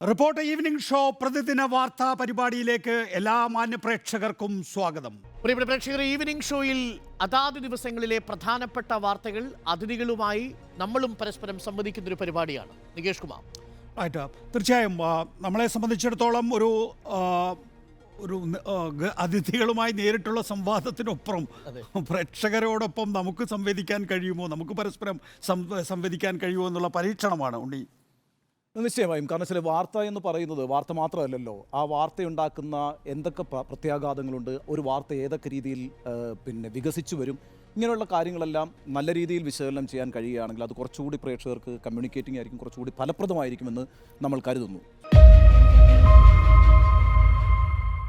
Report evening show പ്രതിദിന വാർത്താ പരിപാടിയിലേക്ക് എല്ലാ മാന്യ പ്രേക്ഷകർക്കും സ്വാഗതം. പ്രിയപ്പെട്ട പ്രേക്ഷകർ, ഈവനിംഗ് ഷോയിൽ അതാത് ദിവസങ്ങളിലെ പ്രധാനപ്പെട്ട വാർത്തകൾ അതിഥികളുമായി നമ്മളും പരസ്പരം സംവദിക്കുന്നൊരു പരിപാടിയാണ്. നികേഷ് കുമാർ. തീർച്ചയായും നമ്മളെ സംബന്ധിച്ചിടത്തോളം ഒരു അതിഥികളുമായി നേരിട്ടുള്ള സംവാദത്തിനൊപ്പം പ്രേക്ഷകരോടൊപ്പം നമുക്ക് സംവദിക്കാൻ കഴിയുമോ, നമുക്ക് പരസ്പരം സംവദിക്കാൻ കഴിയുമോ എന്നുള്ള പരീക്ഷണമാണ് ഉണ്ണി. നിശ്ചയമായും. കാരണം ചില വാർത്ത എന്ന് പറയുന്നത് വാർത്ത മാത്രമല്ലല്ലോ, ആ വാർത്തയുണ്ടാക്കുന്ന എന്തൊക്കെ പ്രത്യാഘാതങ്ങളുണ്ട്, ഒരു വാർത്ത ഏതൊക്കെ രീതിയിൽ വികസിച്ചു വരും, ഇങ്ങനെയുള്ള കാര്യങ്ങളെല്ലാം നല്ല രീതിയിൽ വിശകലനം ചെയ്യാൻ കഴിയുകയാണെങ്കിൽ അത് കുറച്ചുകൂടി പ്രേക്ഷകർക്ക് കമ്മ്യൂണിക്കേറ്റിംഗ് ആയിരിക്കും, കുറച്ചുകൂടി ഫലപ്രദമായിരിക്കുമെന്ന് നമ്മൾ കരുതുന്നു.